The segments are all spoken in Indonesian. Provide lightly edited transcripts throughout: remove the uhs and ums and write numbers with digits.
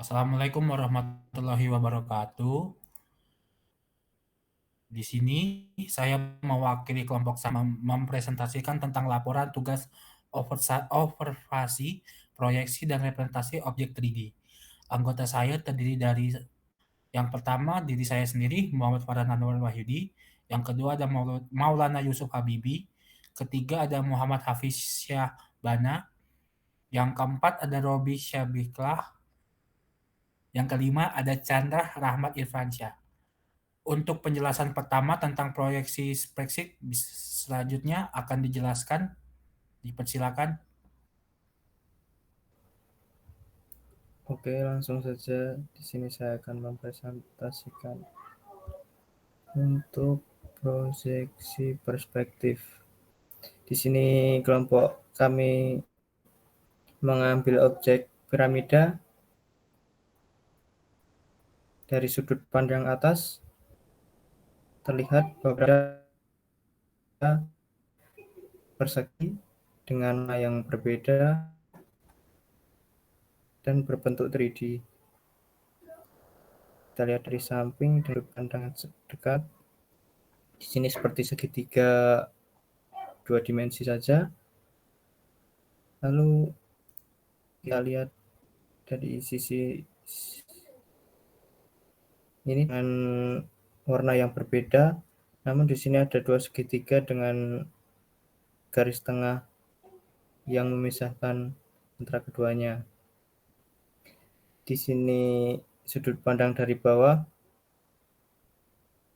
Assalamualaikum warahmatullahi wabarakatuh. Di sini saya mewakili kelompok sama mempresentasikan tentang laporan tugas observasi, proyeksi, dan representasi objek 3D. Anggota saya terdiri dari yang pertama diri saya sendiri, Muhammad Farhan Anwar Wahyudi. Yang kedua ada Maulana Yusuf Habibi. Ketiga ada Muhammad Hafiz Syahbana. Yang keempat ada Robi Syabiklah. Yang kelima ada Chandra Rahmat Irfansyah. Untuk penjelasan pertama tentang proyeksi spreadsheet, selanjutnya akan dijelaskan. Dipersilakan. Oke, langsung saja. Di sini saya akan mempresentasikan untuk proyeksi perspektif. Di sini kelompok kami mengambil objek piramida dari sudut pandang atas. Terlihat beberapa persegi dengan yang berbeda dan berbentuk 3D. Kita lihat dari samping dari pandangan dekat. Di sini seperti segitiga 2 dimensi saja. Lalu kita lihat dari sisi ini dengan warna yang berbeda, namun di sini ada 2 segitiga dengan garis tengah yang memisahkan antara keduanya. Di sini sudut pandang dari bawah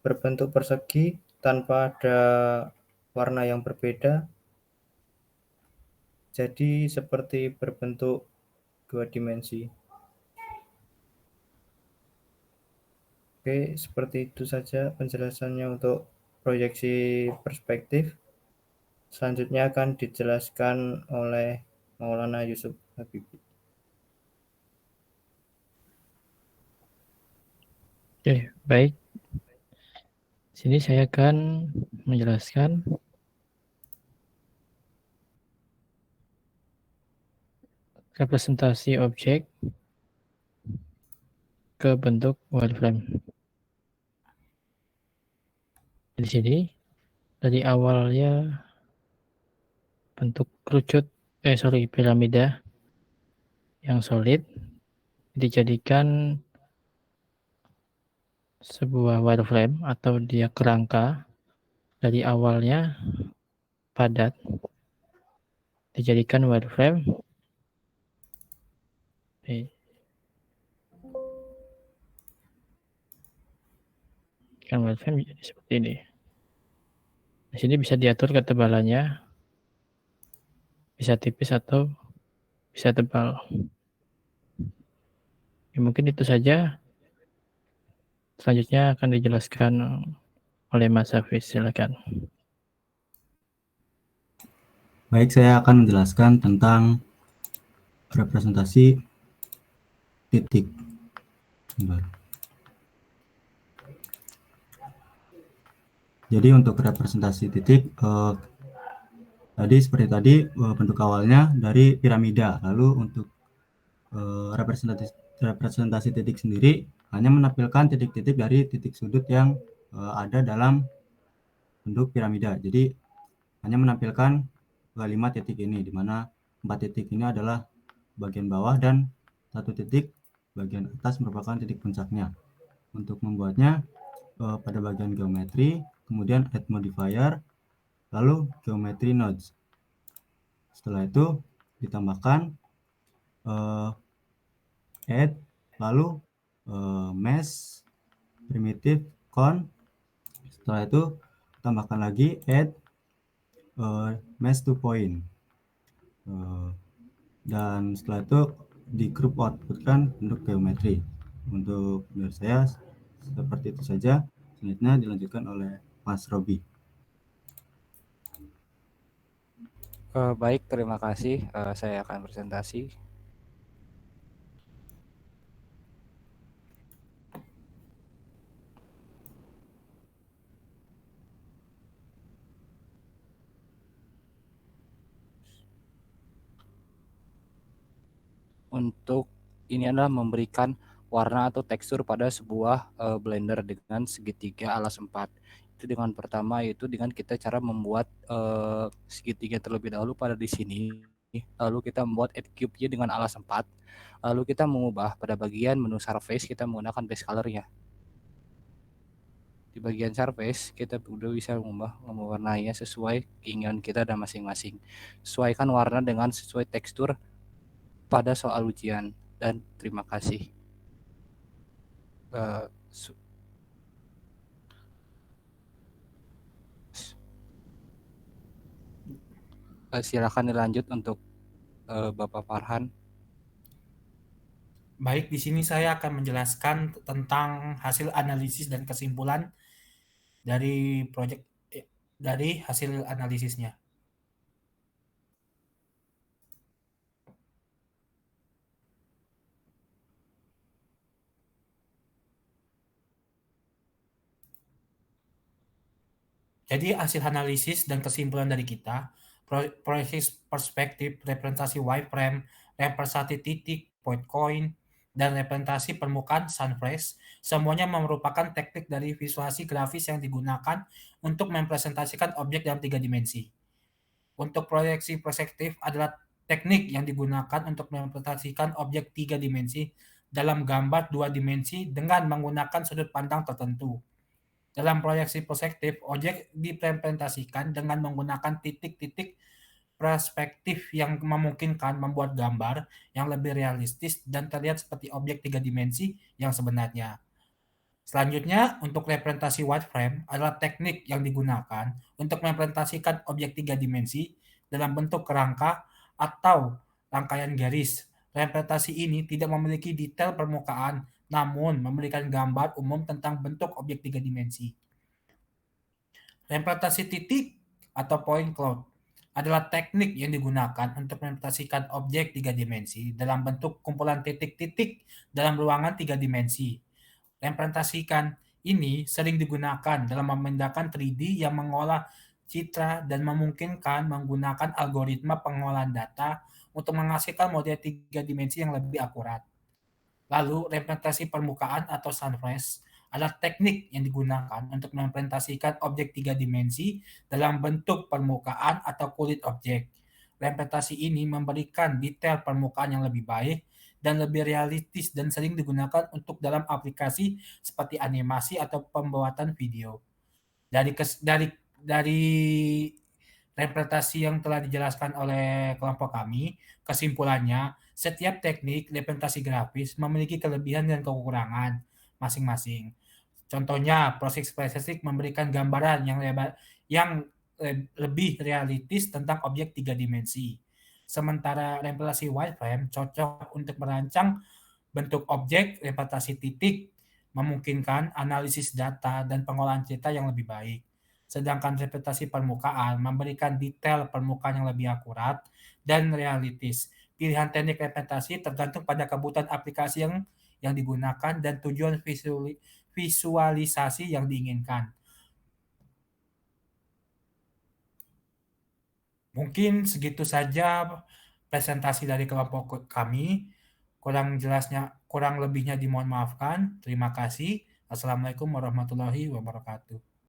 berbentuk persegi tanpa ada warna yang berbeda, jadi seperti berbentuk 2 dimensi. Oke, seperti itu saja penjelasannya untuk proyeksi perspektif. Selanjutnya akan dijelaskan oleh Maulana Yusuf Habibi. Oke, baik. Sini saya akan menjelaskan representasi objek ke bentuk wireframe. Di sini dari awalnya bentuk piramida yang solid dijadikan sebuah wireframe atau dia kerangka. Dari awalnya padat dijadikan wireframe. Kan wireframe jadi seperti ini. Di sini bisa diatur ketebalannya, bisa tipis atau bisa tebal. Ya, mungkin itu saja. Selanjutnya akan dijelaskan oleh Mas Hafiz. Silakan. Baik, saya akan menjelaskan tentang representasi titik. Jadi untuk representasi titik tadi seperti tadi bentuk awalnya dari piramida. Lalu untuk representasi titik sendiri hanya menampilkan titik-titik dari titik sudut yang ada dalam bentuk piramida. Jadi hanya menampilkan 5 titik ini, di mana 4 titik ini adalah bagian bawah dan 1 titik bagian atas merupakan titik puncaknya. Untuk membuatnya pada bagian geometri, kemudian add modifier, lalu geometry nodes. Setelah itu ditambahkan add, lalu mesh primitive con. Setelah itu tambahkan lagi add mesh to point. Dan setelah itu di group outputkan bentuk geometri. Untuk dari saya seperti itu saja. Selanjutnya dilanjutkan oleh Mas Robi. Baik, terima kasih. Saya akan presentasi. Untuk ini adalah memberikan warna atau tekstur pada sebuah blender dengan segitiga alas 4. Itu dengan pertama yaitu dengan kita cara membuat segitiga terlebih dahulu pada di sini. Lalu kita membuat edge cube-nya dengan alas 4. Lalu kita mengubah pada bagian menu surface, kita menggunakan base color-nya. Di bagian surface kita udah bisa mewarnainya sesuai keinginan kita dan masing-masing. Sesuaikan warna dengan sesuai tekstur pada soal ujian. Dan terima kasih. Silakan dilanjut untuk Bapak Farhan. Baik, di sini saya akan menjelaskan tentang hasil analisis dan kesimpulan dari dari hasil analisisnya. Jadi hasil analisis dan kesimpulan dari kita, proyeksi perspektif, representasi wireframe, representasi titik, point coin, dan representasi permukaan sunfresh, semuanya merupakan teknik dari visualisasi grafis yang digunakan untuk mempresentasikan objek dalam 3 dimensi. Untuk proyeksi perspektif adalah teknik yang digunakan untuk mempresentasikan objek 3 dimensi dalam gambar 2 dimensi dengan menggunakan sudut pandang tertentu. Dalam proyeksi perspektif, objek direpresentasikan dengan menggunakan titik-titik perspektif yang memungkinkan membuat gambar yang lebih realistis dan terlihat seperti objek 3 dimensi yang sebenarnya. Selanjutnya, untuk representasi wireframe adalah teknik yang digunakan untuk merepresentasikan objek 3 dimensi dalam bentuk kerangka atau rangkaian garis. Representasi ini tidak memiliki detail permukaan, namun memberikan gambar umum tentang bentuk objek 3 dimensi. Representasi titik atau point cloud adalah teknik yang digunakan untuk merepresentasikan objek 3 dimensi dalam bentuk kumpulan titik-titik dalam ruangan 3 dimensi. Representasikan ini sering digunakan dalam memindahkan 3D yang mengolah citra dan memungkinkan menggunakan algoritma pengolahan data untuk menghasilkan model 3 dimensi yang lebih akurat. Lalu, representasi permukaan atau sunfresh adalah teknik yang digunakan untuk merepresentasikan objek 3 dimensi dalam bentuk permukaan atau kulit objek. Representasi ini memberikan detail permukaan yang lebih baik dan lebih realistis dan sering digunakan untuk dalam aplikasi seperti animasi atau pembuatan video. Dari representasi yang telah dijelaskan oleh kelompok kami, kesimpulannya, setiap teknik representasi grafis memiliki kelebihan dan kekurangan masing-masing. Contohnya, proses spesifik memberikan gambaran yang lebih realistis tentang objek 3 dimensi. Sementara representasi wireframe cocok untuk merancang bentuk objek, representasi titik, memungkinkan analisis data dan pengolahan cerita yang lebih baik. Sedangkan representasi permukaan memberikan detail permukaan yang lebih akurat dan realistis. Pilihan teknik representasi tergantung pada kebutuhan aplikasi yang digunakan dan tujuan visualisasi yang diinginkan. Mungkin segitu saja presentasi dari kelompok kami. Kurang lebihnya dimohon maafkan. Terima kasih. Assalamualaikum warahmatullahi wabarakatuh.